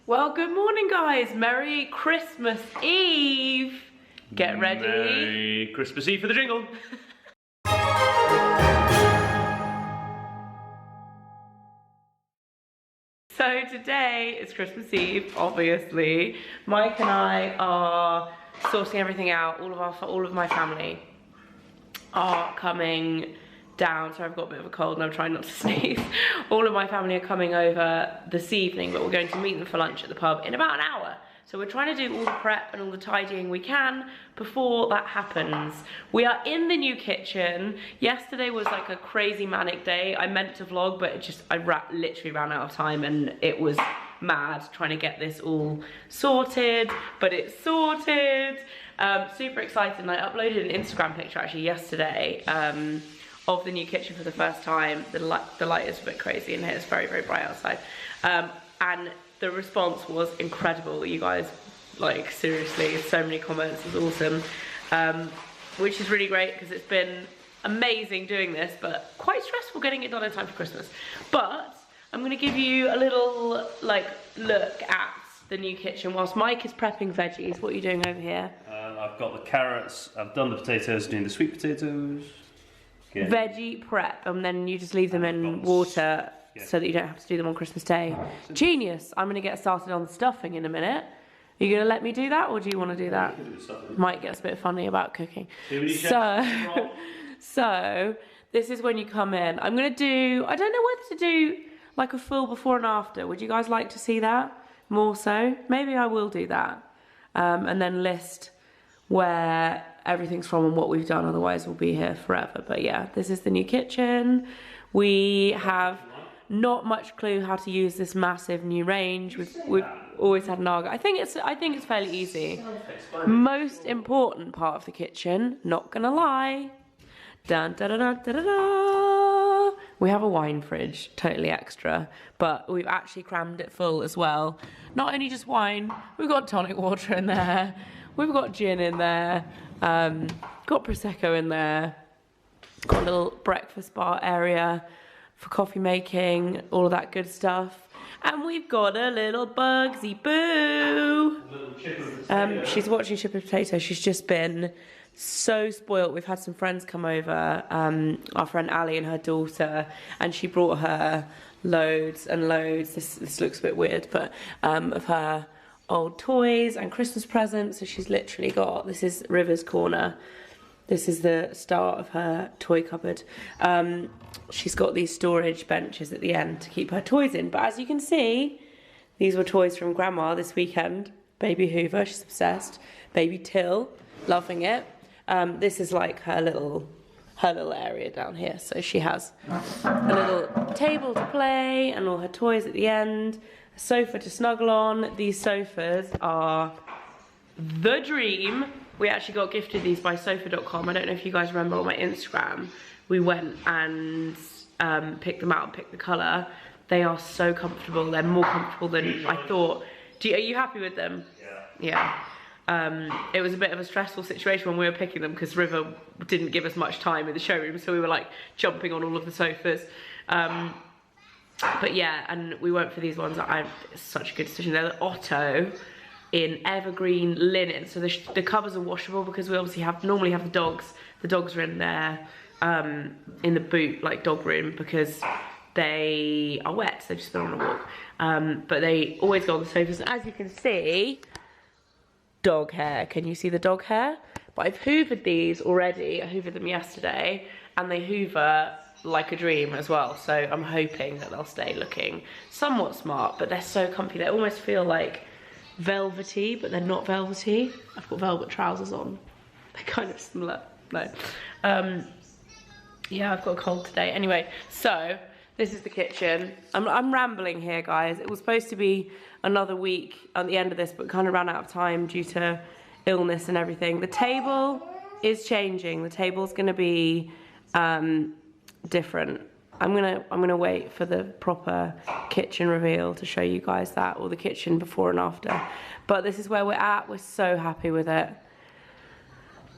Well, good morning, guys. Merry Christmas Eve. Get ready. Merry Christmas Eve for the jingle. So today is Christmas Eve, obviously. Mike and I are sorting everything out. All of my family are coming down. So I've got a bit of a cold and I'm trying not to sneeze. All of my family are coming over this evening, but we're going to meet them for lunch at the pub in about an hour. So we're trying to do all the prep and all the tidying we can before that happens. We are in the new kitchen. Yesterday was like a crazy manic day. I meant to vlog, but I literally ran out of time and it was mad trying to get this all sorted, but it's sorted. Super excited, and I uploaded an Instagram picture actually yesterday of the new kitchen for the first time. The light is a bit crazy in here, it's very, very bright outside. And the response was incredible, you guys, like seriously, so many comments, it was awesome. Which is really great because it's been amazing doing this, but quite stressful getting it done in time for Christmas. But I'm gonna give you a little like look at the new kitchen whilst Mike is prepping veggies. What are you doing over here? I've got the carrots, I've done the potatoes, doing the sweet potatoes. Okay. Veggie prep, and then you just leave them in water so that you don't have to do them on Christmas Day. Genius. I'm going to get started on the stuffing in a minute. Are you going to let me do that, or do you want to do that? Mike gets a bit funny about cooking. So this is when you come in. I'm going to do, I don't know whether to do like a full before and after. Would you guys like to see that more so? Maybe I will do that. And then list where everything's from and what we've done, otherwise we'll be here forever. But yeah, this is the new kitchen. We have not much clue how to use this massive new range. We've always had an Naga. I think it's fairly easy. Most important part of the kitchen, not gonna lie. Dun, da, da, da, da, da, da. We have a wine fridge, totally extra, but we've actually crammed it full as well. Not only just wine, we've got tonic water in there, we've got gin in there, got Prosecco in there, got a little breakfast bar area for coffee making, all of that good stuff. And we've got a little Bugsy Boo. She's watching Chip and Potato. She's just been so spoilt. We've had some friends come over, our friend Ali and her daughter, and she brought her loads and loads, this looks a bit weird, but of her old toys and Christmas presents. So she's literally got, this is River's corner. This is the start of her toy cupboard. She's got these storage benches at the end to keep her toys in. But as you can see, these were toys from Grandma this weekend. Baby Hoover, she's obsessed. Baby Till, loving it. This is like her little area down here. So she has a little table to play and all her toys at the end. A sofa to snuggle on. These sofas are the dream. We actually got gifted these by sofa.com. I don't know if you guys remember on my Instagram. We went and picked them out and picked the colour. They are so comfortable. They're more comfortable than I thought. Are you happy with them? Yeah. Yeah. It was a bit of a stressful situation when we were picking them because River didn't give us much time in the showroom, so we were like jumping on all of the sofas. But yeah, and we went for these ones. It's such a good decision. They're the Otto in evergreen linen, so the covers are washable because we obviously normally have the dogs. The dogs are in there in the boot, like dog room, because they are wet, so they've just been on a walk. But they always go on the sofas, and as you can see, dog hair. Can you see the dog hair? But I've hoovered these already. I hoovered them yesterday, and they hoover like a dream as well, so I'm hoping that they'll stay looking somewhat smart, but they're so comfy. They almost feel like velvety, but they're not velvety. I've got velvet trousers on. They're kind of similar. No. Yeah, I've got a cold today. Anyway, so this is the kitchen. I'm rambling here, guys. It was supposed to be another week at the end of this, but kind of ran out of time due to illness and everything. The table is changing. The table's gonna be different. I'm gonna wait for the proper kitchen reveal to show you guys that, or the kitchen before and after. But this is where we're at. We're so happy with it.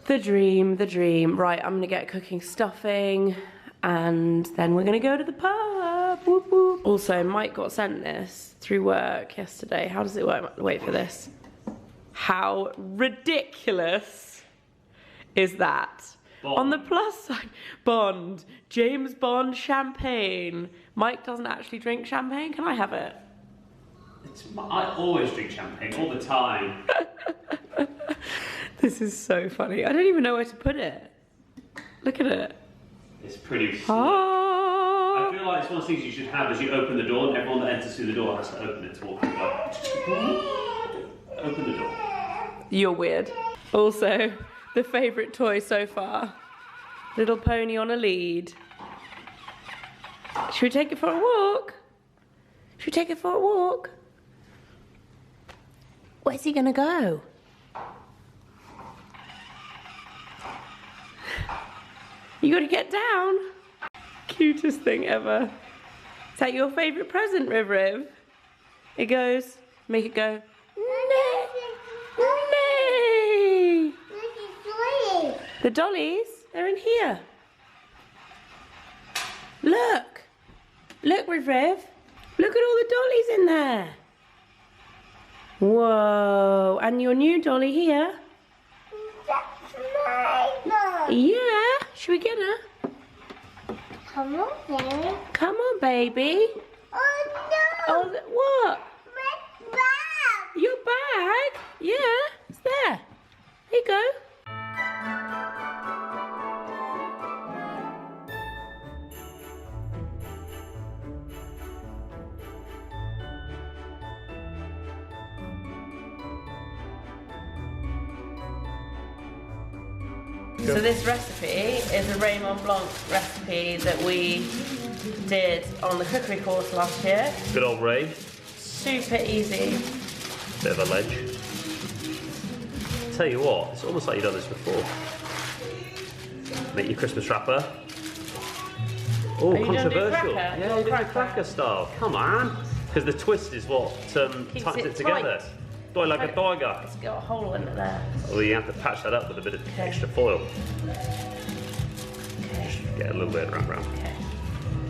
The dream, the dream. Right, I'm gonna get cooking stuffing, and then we're gonna go to the pub. up, whoop whoop. Also, Mike got sent this through work yesterday. How does it work? Wait for this. How ridiculous is that? Bond. On the plus side, Bond, James Bond champagne. Mike doesn't actually drink champagne. Can I have it? I always drink champagne all the time. This is so funny. I don't even know where to put it. Look at it. It's pretty I feel like it's one of the things you should have as you open the door, and everyone that enters through the door has to open it to walk through. Open the door. You're weird. Also, the favourite toy so far. Little pony on a lead. Should we take it for a walk? Should we take it for a walk? Where's he gonna go? You gotta get down. Cutest thing ever. Is that your favourite present, Riv Riv? It goes, make it go, nay, nay. The dollies, they're in here. Look. Look, Riv Riv. Look at all the dollies in there. Whoa, and your new dolly here. That's my dolly. Yeah, should we get her? Come on, baby. Come on, baby. Oh, no. Oh, what? My bag. Your bag? Yeah, it's there. Here you go. So this recipe is a Raymond Blanc recipe that we did on the cookery course last year. Good old Ray. Super easy. Bit of a ledge. Tell you what, it's almost like you've done this before. Make your Christmas wrapper. Oh, controversial. Yeah, you did the cracker style. Come on. Because the twist is what ties it together. Die like a tiger. It's got a hole in it there. Well, you have to patch that up with a bit of extra foil. Just get a little bit around. Okay.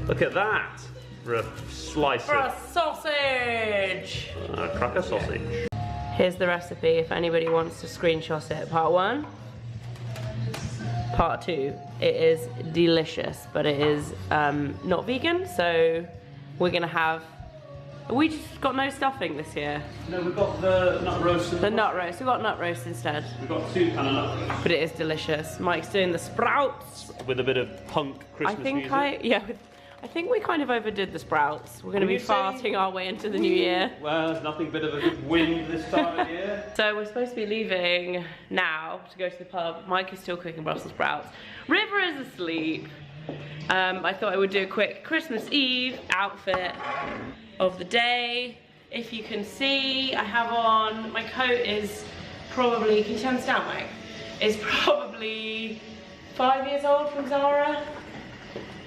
Look at that. For a slice For a of sausage. cracker sausage. Here's the recipe if anybody wants to screenshot it. Part 1. Part 2. It is delicious, but it is not vegan, so we're gonna have. We just got no stuffing this year. No, we've got the nut roast. The nut roast. We got nut roast instead. We've got 2 kind of nut roast. But it is delicious. Mike's doing the sprouts. With a bit of punk Christmas music. I think we kind of overdid the sprouts. We're going to be farting our way into the new year. Well, there's nothing bit of a good wind this time of year. So we're supposed to be leaving now to go to the pub. Mike is still cooking Brussels sprouts. River is asleep. I thought I would do a quick Christmas Eve outfit of the day. If you can see, I have on, my coat is probably, can you turn this down, Mike? Is probably 5 years old from Zara.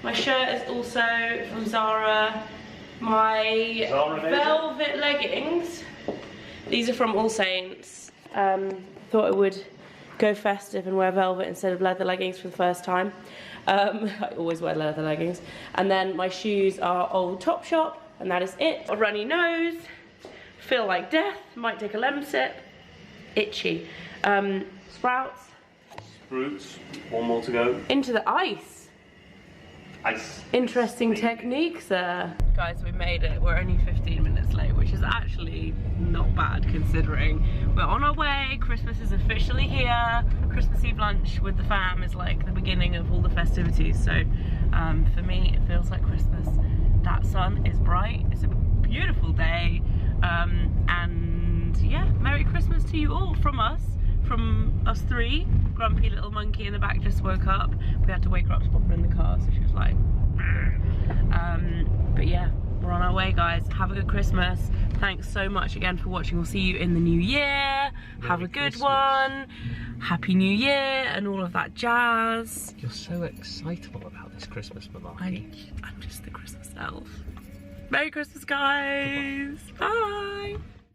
My shirt is also from Zara. My velvet leggings, these are from All Saints. Thought I would go festive and wear velvet instead of leather leggings for the first time. I always wear leather leggings. And then my shoes are old Topshop, and that is it. A runny nose, feel like death, might take a lemon sip, itchy. Sprouts. Sprouts, one more to go. Into the ice. Ice. Interesting techniques there. Guys, we made it. We're only 15 minutes late, which is actually not bad considering. We're on our way. Christmas is officially here. Christmas Eve lunch with the fam is like the beginning of all the festivities. So for me, it feels like Christmas. That sun is bright. It's a beautiful day. And yeah, Merry Christmas to you all from us. From us 3. Grumpy little monkey in the back just woke up. We had to wake her up to pop her in the car, so she was like, but yeah, we're on our way, guys. Have a good Christmas. Thanks so much again for watching. We'll see you in the new year. Have a good one. Happy New Year and all of that jazz. You're so excitable about this Christmas, malarkey. I'm just the Christmas elf. Merry Christmas, guys. Bye.